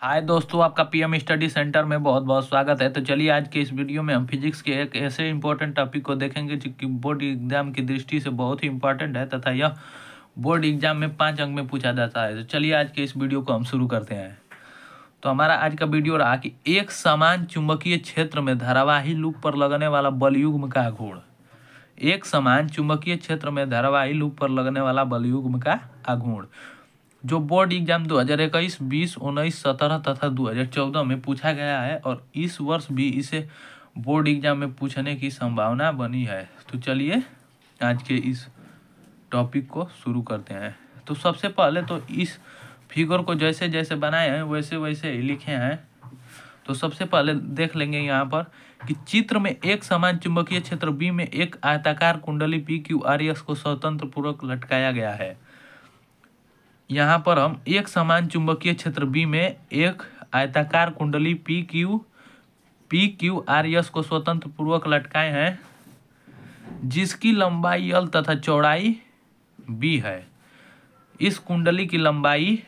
हाय दोस्तों, आपका PM study centre में बहुत बहुत स्वागत है। तो चलिए आज के इस वीडियो में हम फिजिक्स के एक ऐसे इंपॉर्टेंट टॉपिक को देखेंगे जो कि बोर्ड एग्जाम की दृष्टि से बहुत ही इंपॉर्टेंट है तथा यह बोर्ड एग्जाम में 5 अंक में पूछा जाता है। तो चलिए आज के इस वीडियो को हम शुरू करते हैं। तो हमारा आज का वीडियो रहा कि एक समान चुंबकीय क्षेत्र में धारावाही लूप पर लगने वाला बलयुग्म का आघूर्ण। एक समान चुंबकीय क्षेत्र में धारावाही लूप पर लगने वाला बलयुग्म का आघूर्ण जो बोर्ड एग्जाम 2021, 20, 19, 17 तथा 2014 में पूछा गया है और इस वर्ष भी इसे बोर्ड एग्जाम में पूछने की संभावना बनी है। तो चलिए आज के इस टॉपिक को शुरू करते हैं। तो सबसे पहले तो इस फिगर को जैसे जैसे बनाए हैं वैसे वैसे ही लिखे हैं। तो सबसे पहले देख लेंगे यहाँ पर कि चित्र में एक समान चुंबकीय क्षेत्र बी में एक आयताकार कुंडली पी क्यू आर एस को स्वतंत्र पूर्वक लटकाया गया है। यहाँ पर हम एक समान चुंबकीय क्षेत्र बी में एक आयताकार कुंडली पी क्यू आर एस को स्वतंत्र पूर्वक लटकाए हैं जिसकी लंबाई एल तथा चौड़ाई बी है। इस कुंडली की लंबाई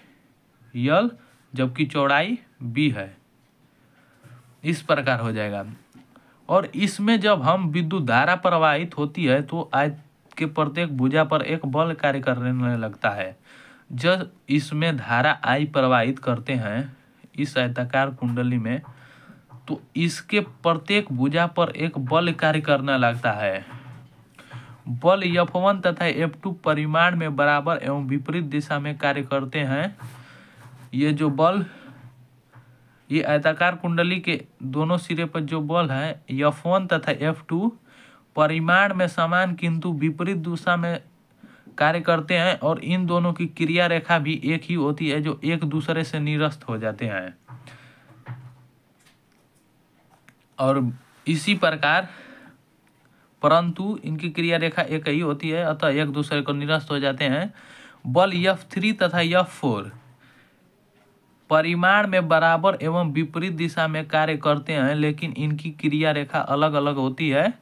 एल जबकि चौड़ाई बी है। इस प्रकार हो जाएगा। और इसमें जब हम विद्युत धारा प्रवाहित होती है तो आयत के प्रत्येक भुजा पर एक बल कार्य करने लगता है। जब इसमें धारा आई प्रवाहित करते हैं इस आयताकार कुंडली में तो इसके प्रत्येक भुजा पर एक बल कार्य करने लगता है। बल F1 तथा F2 परिमाण में बराबर एवं विपरीत दिशा में कार्य करते हैं। ये जो बल ये आयताकार कुंडली के दोनों सिरे पर जो बल है F1 तथा F2 परिमाण में समान किंतु विपरीत दिशा में कार्य करते हैं और इन दोनों की क्रिया रेखा भी एक ही होती है जो एक दूसरे से निरस्त हो जाते हैं। और इसी प्रकार परंतु इनकी क्रिया रेखा एक ही होती है अतः एक दूसरे को निरस्त हो जाते हैं। बल F3 तथा F4 परिमाण में बराबर एवं विपरीत दिशा में कार्य करते हैं लेकिन इनकी क्रिया रेखा अलग अलग होती है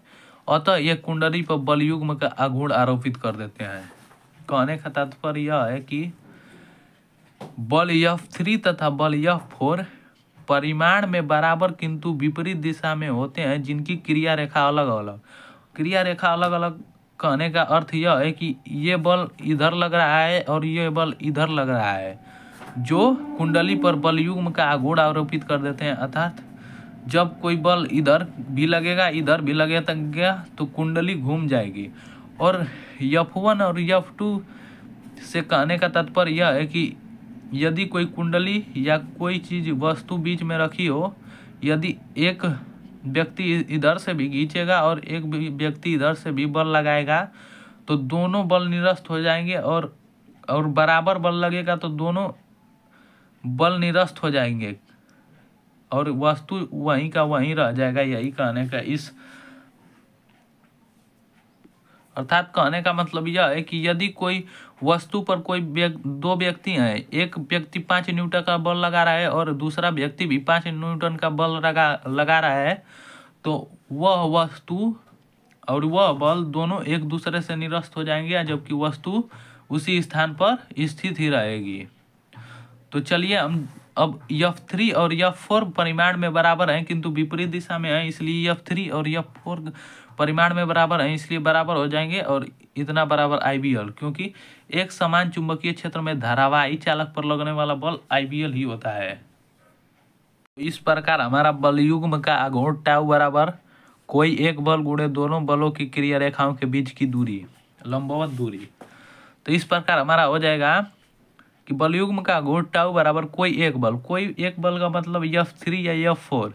अतः यह कुंडली पर बलयुग्म का आघूर्ण आरोपित कर देते हैं। कहने का तात्पर्य यह है कि बल F3 तथा बल F4 परिमाण में बराबर किंतु विपरीत दिशा में होते हैं जिनकी क्रिया रेखा अलग अलग कहने का अर्थ यह है कि ये बल इधर लग रहा है और ये बल इधर लग रहा है जो कुंडली पर बलयुग्म का आघूर्ण आरोपित कर देते हैं। अर्थात जब कोई बल इधर भी लगेगा तो कुंडली घूम जाएगी। और F1 और F2 से कहने का तात्पर्य यह है कि यदि कोई कुंडली या कोई चीज वस्तु बीच में रखी हो, यदि एक व्यक्ति इधर से भी खींचेगा और एक व्यक्ति इधर से भी बल लगाएगा तो दोनों बल निरस्त हो जाएंगे और बराबर बल लगेगा तो दोनों बल निरस्त हो जाएंगे और वस्तु वहीं का वहीं रह जाएगा। यही कहने का अर्थात कहने का मतलब यह है कि यदि कोई वस्तु पर कोई दो व्यक्ति हैं, एक व्यक्ति 5 न्यूटन का बल लगा रहा है और दूसरा व्यक्ति भी 5 न्यूटन का बल लगा रहा है तो वह वस्तु और वह बल दोनों एक दूसरे से निरस्त हो जाएंगे जबकि वस्तु उसी स्थान पर स्थित ही रहेगी। तो चलिए हम अब F3 और F4 परिमाण में बराबर हैं किंतु विपरीत दिशा में है इसलिए F3 और F4 परिमाण में बराबर हैं इसलिए बराबर हो जाएंगे और इतना बराबर IBL क्योंकि एक समान चुंबकीय क्षेत्र में धारावाही चालक पर लगने वाला बल IBL ही होता है। इस प्रकार हमारा बलयुग्म का आघूर्ण टाउ बराबर कोई एक बल गुणे दोनों बलों की क्रिया रेखाओं के बीच की दूरी लंबवत दूरी। तो इस प्रकार हमारा हो जाएगा कि बलयुग्म का आघूर्ण टाउ बराबर कोई एक बल का मतलब F3 या F4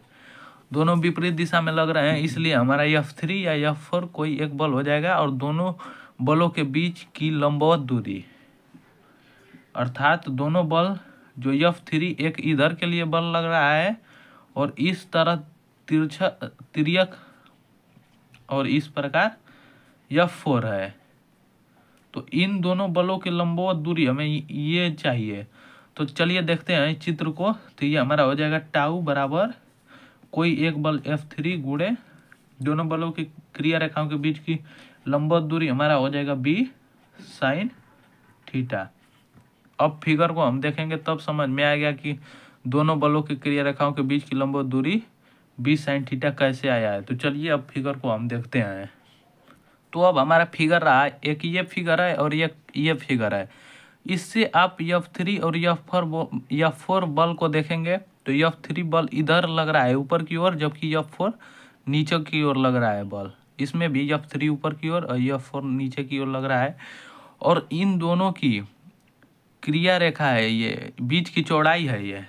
दोनों विपरीत दिशा में लग रहे हैं इसलिए हमारा F3 या F4 कोई एक बल हो जाएगा और दोनों बलों के बीच की लंबवत दूरी अर्थात दोनों बल जो F3 एक इधर के लिए बल लग रहा है और इस तरह तिर्यक और इस प्रकार F4 है तो इन दोनों बलों की लंबवत दूरी हमें ये चाहिए। तो चलिए देखते हैं चित्र को। तो ये हमारा हो जाएगा टाउ बराबर कोई एक बल F3 गुणे दोनों बलों की क्रिया रेखाओं के बीच की लंबवत दूरी हमारा हो जाएगा B sin थीटा। अब फिगर को हम देखेंगे तब समझ में आएगा कि दोनों बलों की क्रिया रेखाओं के बीच की लंबवत दूरी 20 sin थीटा कैसे आया है। तो चलिए अब फिगर को हम देखते हैं। तो अब हमारा फिगर रहा, एक ये फिगर है और ये फिगर है। इससे आप F3 और F4 बल को देखेंगे तो F3 बल इधर लग रहा है ऊपर की ओर, जबकि F4 नीचे की ओर लग रहा है बल। इसमें भी F3 ऊपर की ओर और F4 नीचे की ओर लग रहा है। और इन दोनों की क्रिया रेखा है, ये बीच की चौड़ाई है, ये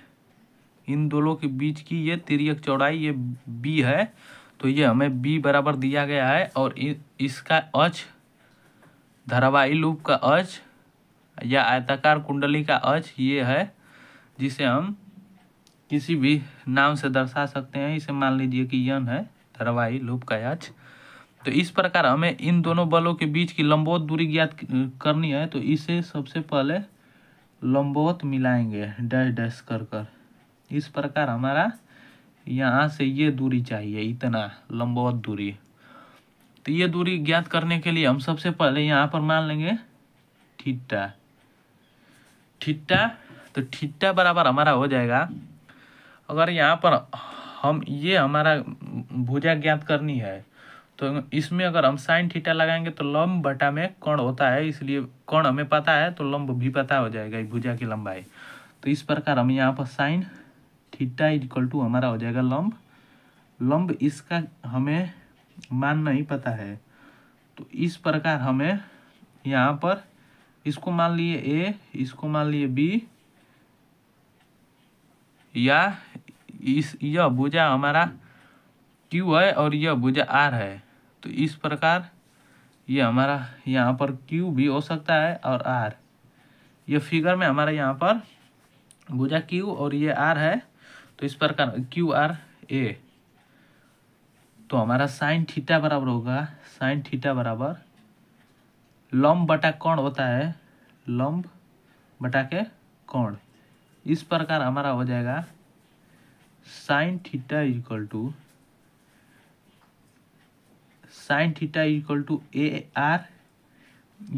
इन दोनों के बीच की ये तिर्यक चौड़ाई ये B है। तो ये हमें B बराबर दिया गया है। और इसका अक्ष, धारावाही लूप का अक्ष या आयताकार कुंडली का अक्ष ये है, जिसे हम किसी भी नाम से दर्शा सकते हैं। इसे मान लीजिए कि यन है धारावाही लूप का अक्ष। तो इस प्रकार हमें इन दोनों बलों के बीच की लंबवत दूरी ज्ञात करनी है। तो इसे सबसे पहले लंबवत मिलाएंगे डैश डैश कर। इस प्रकार हमारा यहाँ से ये दूरी चाहिए, इतना लंबवत दूरी। तो ये दूरी ज्ञात करने के लिए हम सबसे पहले यहाँ पर मान लेंगे थीटा। तो थीटा बराबर हमारा हो जाएगा, अगर यहाँ पर हम ये हमारा भुजा ज्ञात करनी है तो इसमें अगर हम साइन थीटा लगाएंगे तो लंब बटा में कोण होता है, इसलिए कोण हमें पता है तो लंब भी पता हो जाएगा भुजा की लंबाई। तो इस प्रकार हम यहाँ पर साइन थीटा इक्वल टू हमारा हो जाएगा लंब इसका हमें मान नहीं पता है। तो इस प्रकार हमें यहाँ पर इसको मान लिए A, इसको मान लिए B, या यह भुजा हमारा Q है और यह भुजा R है। तो इस प्रकार ये हमारा यहाँ पर Q भी हो सकता है और R। ये फिगर में हमारा यहाँ पर भुजा Q और ये R है। तो इस प्रकार QR A। तो हमारा साइन थीटा बराबर होगा, साइन थीटा बराबर लंब बटा कोण होता है, लंब बटा के कोण। इस प्रकार हमारा हो जाएगा sine theta equal to AR।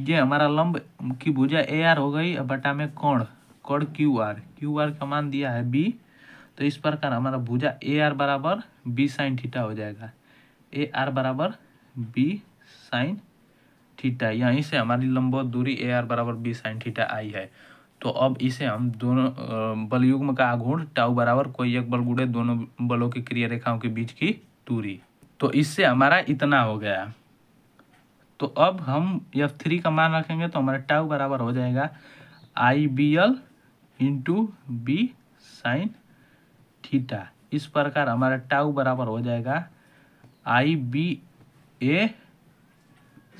ये हमारा लंब की भुजा AR हो गई बटा में कोण QR का मान दिया है B। तो इस प्रकार हमारा भुजा AR बराबर B साइन थीटा हो जाएगा, AR बराबर B साइन थीटा। यहीं से हमारी लंबवत दूरी AR बराबर B साइन थीटा आई है। तो अब इसे हम दोनों बलयुग्म का आघूर्ण टाउ बराबर कोई एक बल गुणे दोनों बलों की क्रिया रेखाओं के बीच की दूरी। तो इससे हमारा इतना हो गया। तो अब हम F3 का मान रखेंगे तो हमारा टाउ बराबर हो जाएगा IBL into B sine theta. इस प्रकार हमारा टाउ बराबर हो जाएगा IBA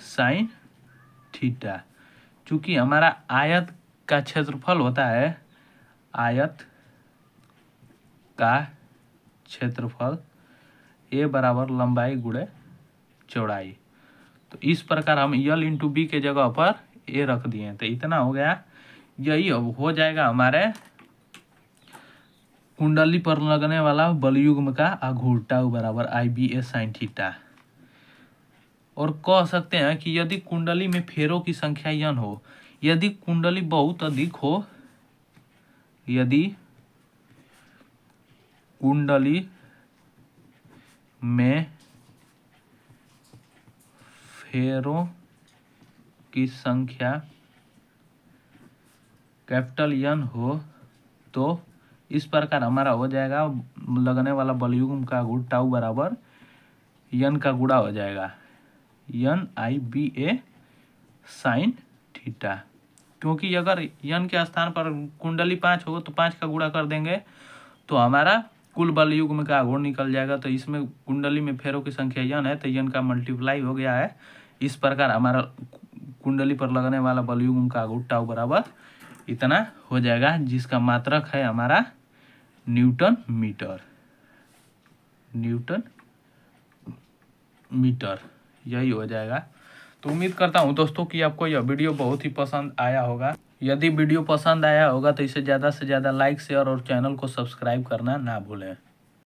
साइन थीटा। चूंकि हमारा आयत का क्षेत्रफल होता है, आयत का क्षेत्रफल A बराबर लंबाई गुणे चौड़ाई। तो इस प्रकार हम L इंटू B के जगह पर A रख दिए। तो इतना हो गया। यही हो जाएगा हमारे कुंडली पर लगने वाला बलयुग्म का आघूर्ण टाउ बराबर IBA साइन थीटा। और कह सकते हैं कि यदि कुंडली में फेरों की संख्या n हो, यदि कुंडली बहुत अधिक हो, यदि कुंडली में फेरों की संख्या कैपिटल N हो तो इस प्रकार हमारा हो जाएगा लगने वाला बलयुग्म का आघूर्ण टाउ बराबर N का गुणा हो जाएगा, NIBA साइन थीटा। क्योंकि अगर N के स्थान पर कुंडली 5 हो तो 5 का गुणा कर देंगे तो हमारा कुल बलयुग्म का आघूर्ण निकल जाएगा। तो इसमें कुंडली में फेरों की संख्या N है तो N का मल्टीप्लाई हो गया है। इस प्रकार हमारा कुंडली पर लगने वाला बलयुग्म का आघूर्ण टाउ बराबर इतना हो जाएगा, जिसका मात्रक है हमारा न्यूटन मीटर। यही हो जाएगा। तो उम्मीद करता हूँ दोस्तों कि आपको यह वीडियो बहुत ही पसंद आया होगा। यदि वीडियो पसंद आया होगा तो इसे ज़्यादा से ज़्यादा लाइक शेयर और चैनल को सब्सक्राइब करना ना भूलें।